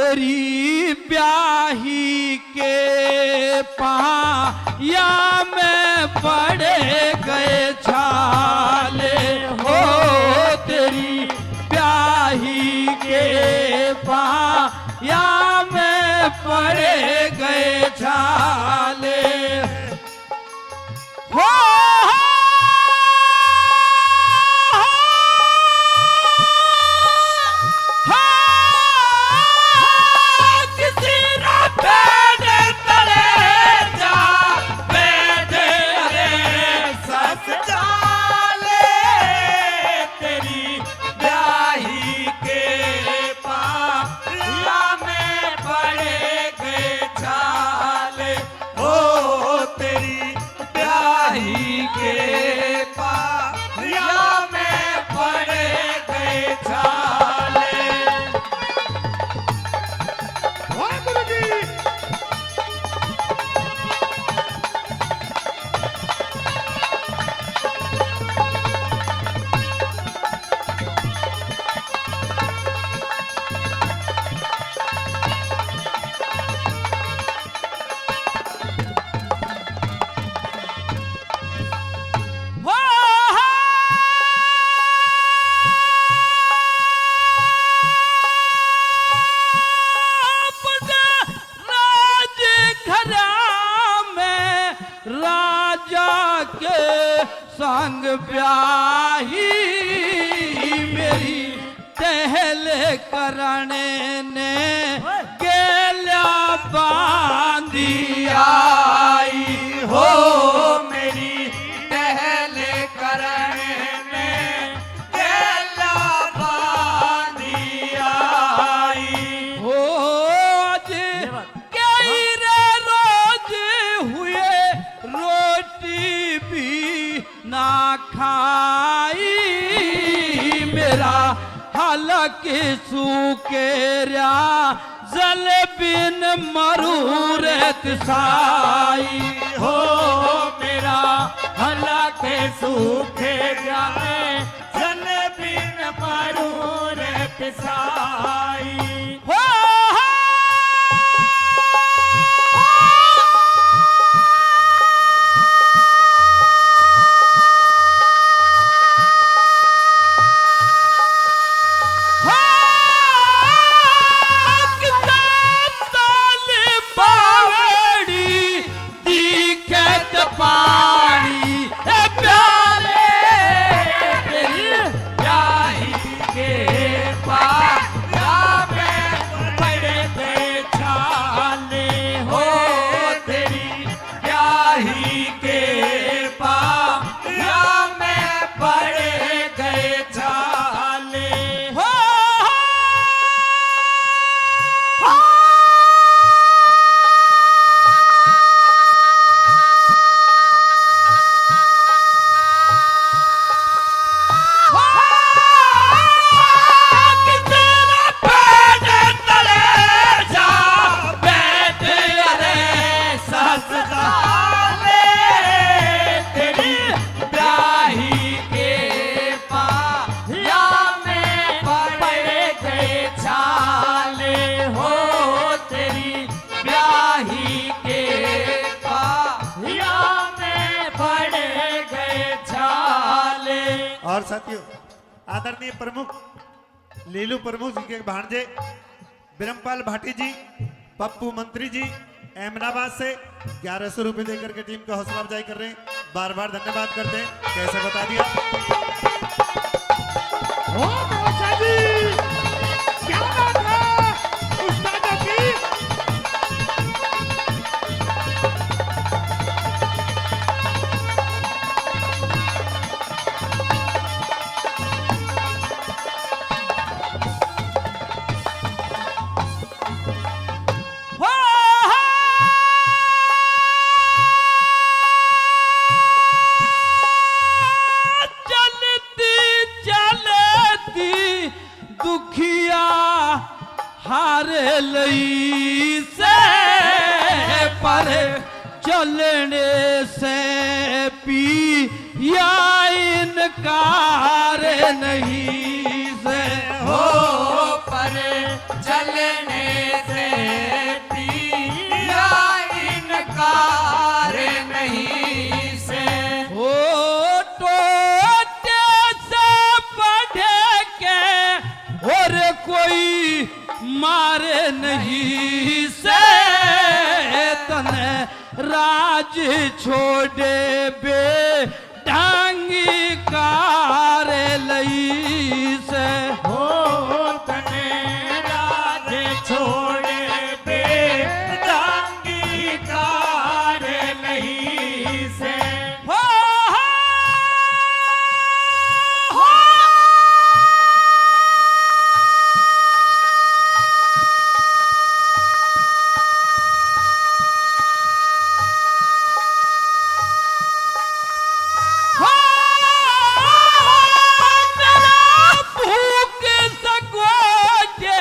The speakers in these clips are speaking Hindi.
तेरी ब्याही के पाया में पड़े गए छाले हो, तेरी ब्याही के पाया में पड़े गए छाले हो। संग ब्याही मेरी टहले करने ने गेला बांधी आई हो, मेरी टहले करने ने गेला बांधी आई हो। आज कई रे रोज हुए रोटी भी ना खाई, मेरा हलक सूखे रा जल बिन मरूरत साई हो, मेरा हलक सूखे रा जल बिन मरूरत साई हो। और साथियों, आदरणीय प्रमुख लीलू प्रमुख जी के भांजे ब्रह्मपाल भाटी जी, पप्पू मंत्री जी अहमदाबाद से 1100 रुपए देकर के टीम को हौसला अफजाई कर रहे हैं। बार बार धन्यवाद करते हैं। कैसे बता दिया क्या बात है उस्तादों की। हारे लई से पर चलने से पी या इनकार नहीं से हो, पर चलने लाज छोड़े बे ढंगी कार लई से हो तने राज छोड़े बे डांगी कार नहीं से हो भूख सकोटे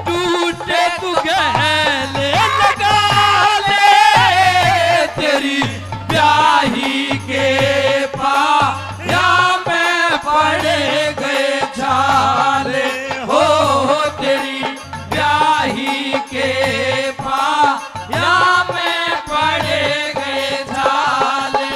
टूटे तू गले लगा ले तेरी ब्याही के पाया में पड़े गए छाले हो तेरी ब्याही के पाया में पड़े गए छाले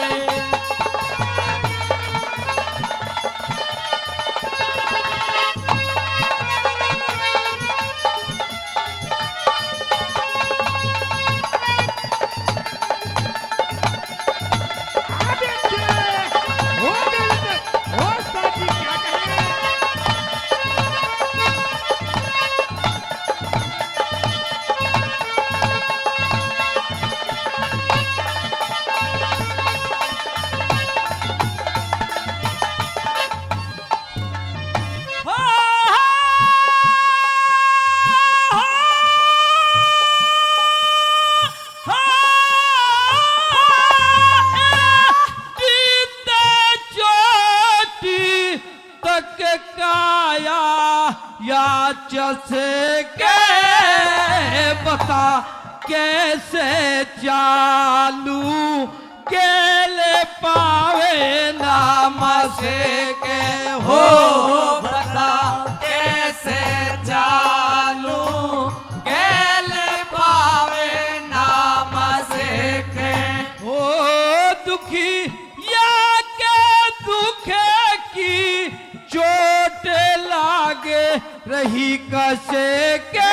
से के बता कैसे चालू केले पावे नाम से के हो बता कैसे चालू केले पावे नाम से के हो दुखी या के दुखे की चोट लागे रही कसे के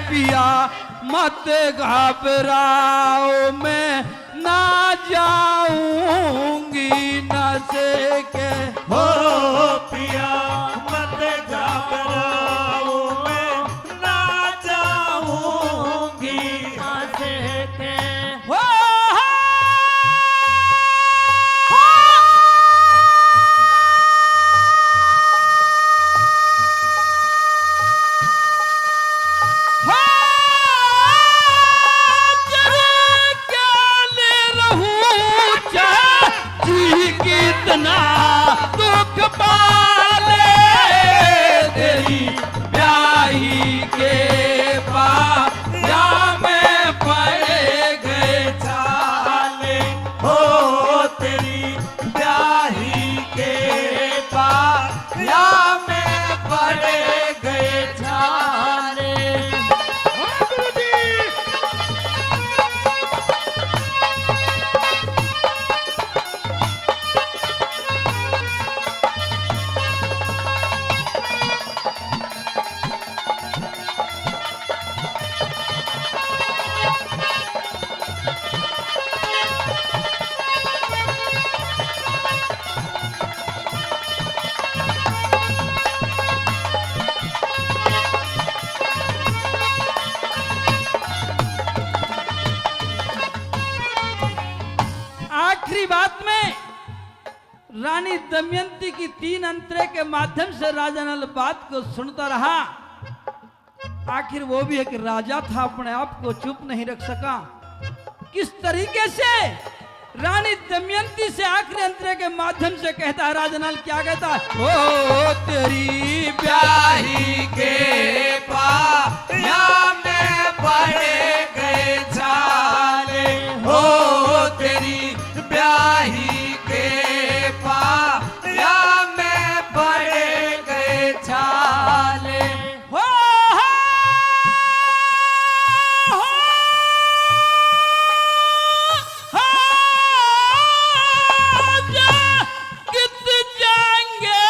पिया मत घबराओ मैं ना जाऊंगी नशे के हो पिया मत घबराओ मैं ना जाऊंगी नशे के हो कितना दुख पाले तेरी ब्याही के पाया में पड़े गए छाले हो तेरी ब्याही के पाया में पड़े गए छाले आखिरी बात में रानी दमयंती की 3 अंतरे के माध्यम से राजा नल बात को सुनता रहा। आखिर वो भी एक राजा था, अपने आप को चुप नहीं रख सका। किस तरीके से रानी दमयंती से आखिरी अंतरे के माध्यम से कहता है राजा नल, क्या कहता है? ओ तेरी ब्याही के पाया में पड़े गए छाले हो तेरी ब्याही के पाया में पड़े गए छाले हो कित जाएंगे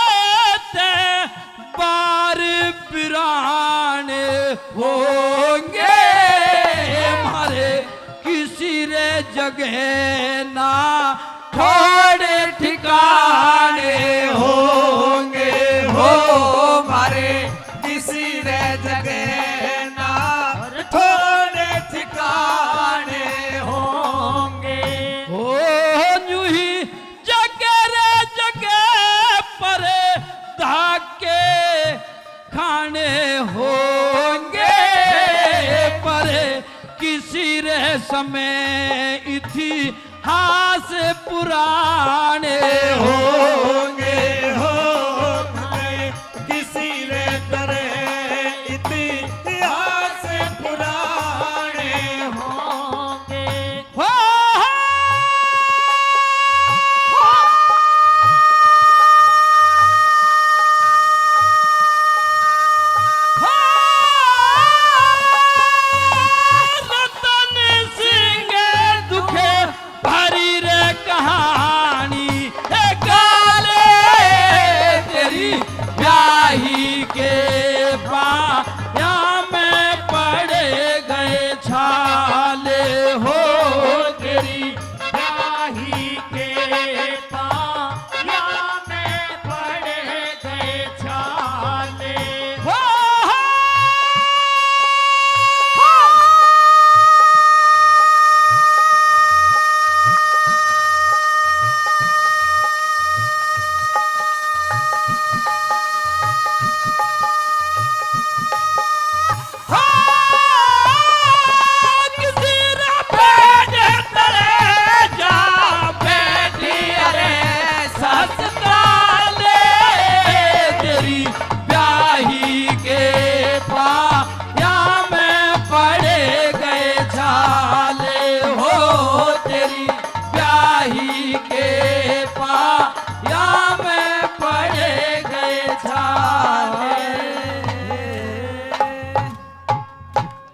ते बार बिरान होंगे में ना थोड़े ठिकाने होंगे हो मारे किसी रे जगह ना थोड़े ठिकाने होंगे। हो यूं ही जगह रे जगह पर धाके खाने होंगे पर किसी रे समय इतिहास पुराने हो